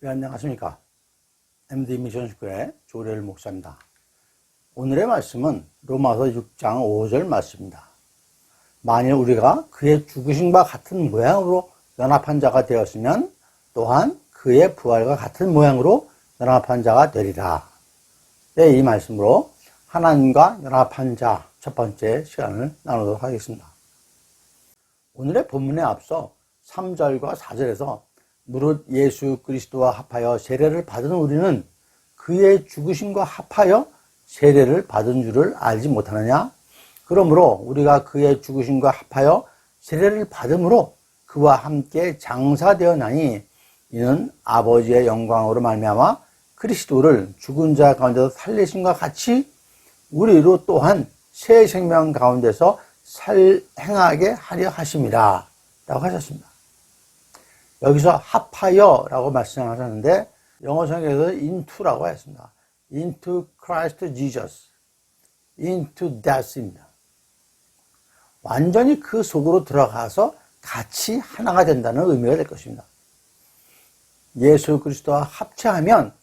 네, 안녕하십니까. MD 미션스쿨의 조례일 목사입니다. 오늘의 말씀은 로마서 6장 5절 말씀입니다. 만일 우리가 그의 죽으심과 같은 모양으로 연합한 자가 되었으면 또한 그의 부활과 같은 모양으로 연합한 자가 되리라. 네, 이 말씀으로 하나님과 연합한 자 첫 번째 시간을 나누도록 하겠습니다. 오늘의 본문에 앞서 3절과 4절에서 무릇 예수 그리스도와 합하여 세례를 받은 우리는 그의 죽으심과 합하여 세례를 받은 줄을 알지 못하느냐? 그러므로 우리가 그의 죽으심과 합하여 세례를 받음으로 그와 함께 장사되었나니 이는 아버지의 영광으로 말미암아 그리스도를 죽은 자 가운데서 살리심과 같이 우리로 또한 새 생명 가운데서 행하게 하려 하심이라 라고 하셨습니다. 여기서 합하여 라고 말씀하셨는데 영어 성경에서 into라고 했습니다. into Christ Jesus, into death입니다. 완전히 그 속으로 들어가서 같이 하나가 된다는 의미가 될 것입니다. 예수 그리스도와 합체하면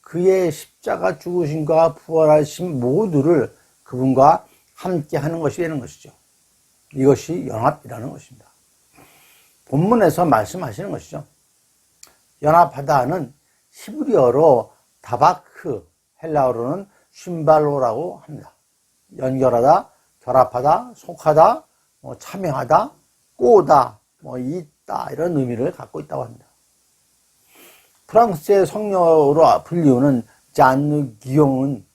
그의 십자가 죽으심과 부활하심 모두를 그분과 함께 하는 것이 되는 것이죠. 이것이 연합이라는 것입니다. 본문에서 말씀하시는 것이죠. 연합하다는 히브리어로 다바크, 헬라어로는 쉰발로라고 합니다. 연결하다, 결합하다, 속하다, 참여하다, 꼬다, 있다 이런 의미를 갖고 있다고 합니다. 프랑스의 성녀로 불리우는 잔느 기용은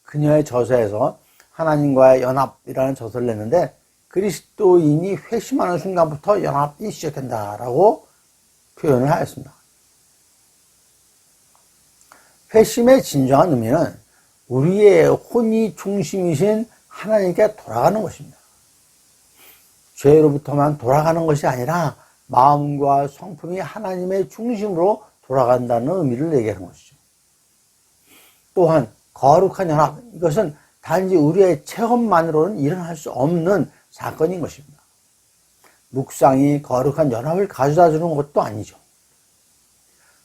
그녀의 저서에서 하나님과의 연합이라는 저서를 냈는데 그리스도인이 회심하는 순간부터 연합이 시작된다라고 표현을 하였습니다. 회심의 진정한 의미는 우리의 혼이 중심이신 하나님께 돌아가는 것입니다. 죄로부터만 돌아가는 것이 아니라 마음과 성품이 하나님의 중심으로 돌아간다는 의미를 얘기하는 것이죠. 또한 거룩한 연합, 이것은 단지 우리의 체험만으로는 일어날 수 없는 사건인 것입니다. 묵상이 거룩한 연합을 가져다 주는 것도 아니죠.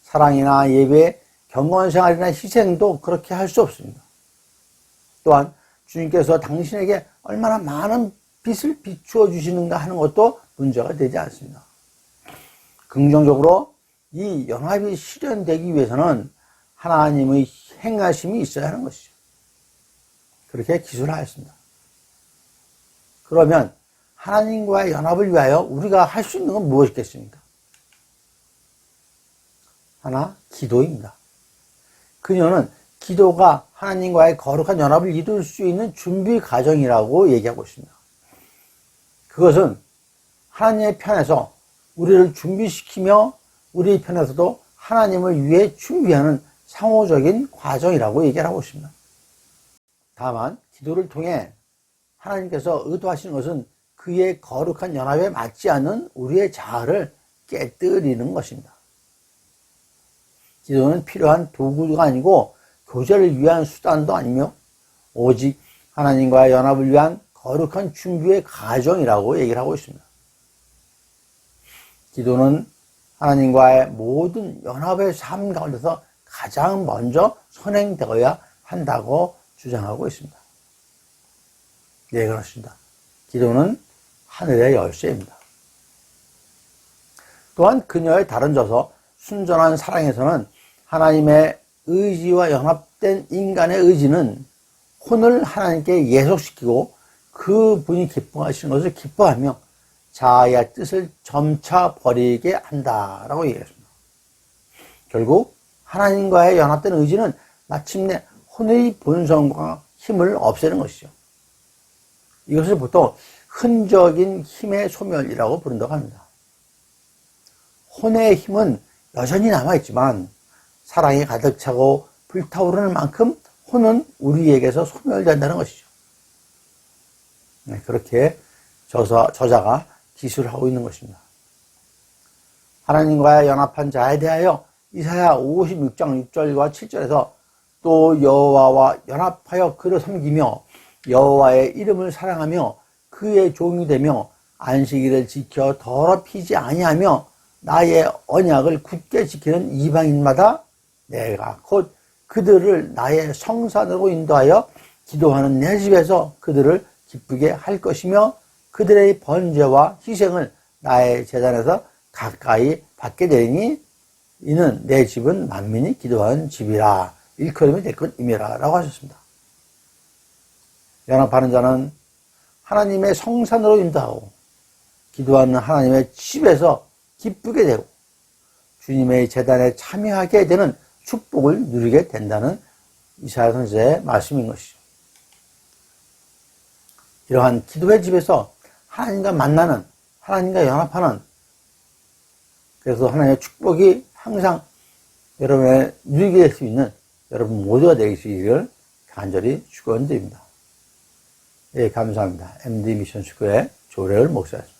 사랑이나 예배, 경건생활이나 희생도 그렇게 할 수 없습니다. 또한 주님께서 당신에게 얼마나 많은 빛을 비추어 주시는가 하는 것도 문제가 되지 않습니다. 긍정적으로 이 연합이 실현되기 위해서는 하나님의 행하심이 있어야 하는 것이죠. 그렇게 기술하였습니다. 그러면 하나님과의 연합을 위하여 우리가 할 수 있는 건 무엇이겠습니까? 하나, 기도입니다. 그녀는 기도가 하나님과의 거룩한 연합을 이룰 수 있는 준비 과정이라고 얘기하고 있습니다. 그것은 하나님의 편에서 우리를 준비시키며 우리 편에서도 하나님을 위해 준비하는 상호적인 과정이라고 얘기를 하고 있습니다. 다만 기도를 통해 하나님께서 의도하시는 것은 그의 거룩한 연합에 맞지 않는 우리의 자아를 깨뜨리는 것입니다. 기도는 필요한 도구가 아니고 교제를 위한 수단도 아니며 오직 하나님과의 연합을 위한 거룩한 준비의 과정이라고 얘기를 하고 있습니다. 기도는 하나님과의 모든 연합의 삶 가운데서 가장 먼저 선행되어야 한다고 주장하고 있습니다. 네, 그렇습니다. 기도는 하늘의 열쇠입니다. 또한 그녀의 다른 저서 순전한 사랑에서는 하나님의 의지와 연합된 인간의 의지는 혼을 하나님께 예속시키고 그분이 기뻐하시는 것을 기뻐하며 자아의 뜻을 점차 버리게 한다라고 얘기했습니다. 결국 하나님과의 연합된 의지는 마침내 혼의 본성과 힘을 없애는 것이죠. 이것을 보통 흔적인 힘의 소멸이라고 부른다고 합니다. 혼의 힘은 여전히 남아있지만 사랑이 가득 차고 불타오르는 만큼 혼은 우리에게서 소멸된다는 것이죠. 네, 그렇게 저자가 기술을 하고 있는 것입니다. 하나님과의 연합한 자에 대하여 이사야 56장 6절과 7절에서 또 여호와와 연합하여 그를 섬기며 여호와의 이름을 사랑하며 그의 종이 되며 안식일을 지켜 더럽히지 아니하며 나의 언약을 굳게 지키는 이방인마다 내가 곧 그들을 나의 성산으로 인도하여 기도하는 내 집에서 그들을 기쁘게 할 것이며 그들의 번제와 희생을 나의 제단에서 가까이 받게 되니 이는 내 집은 만민이 기도하는 집이라. 일컬음이 될 것임이라 라고 하셨습니다. 연합하는 자는 하나님의 성산으로 인도하고 기도하는 하나님의 집에서 기쁘게 되고 주님의 제단에 참여하게 되는 축복을 누리게 된다는 이사야 선지자의 말씀인 것이죠. 이러한 기도의 집에서 하나님과 만나는, 하나님과 연합하는, 그래서 하나님의 축복이 항상 여러분의 누리게 될 수 있는 여러분 모두가 되시기를 간절히 축원드립니다. 예, 감사합니다. MD 미션 스쿨의 조래열 목사였습니다.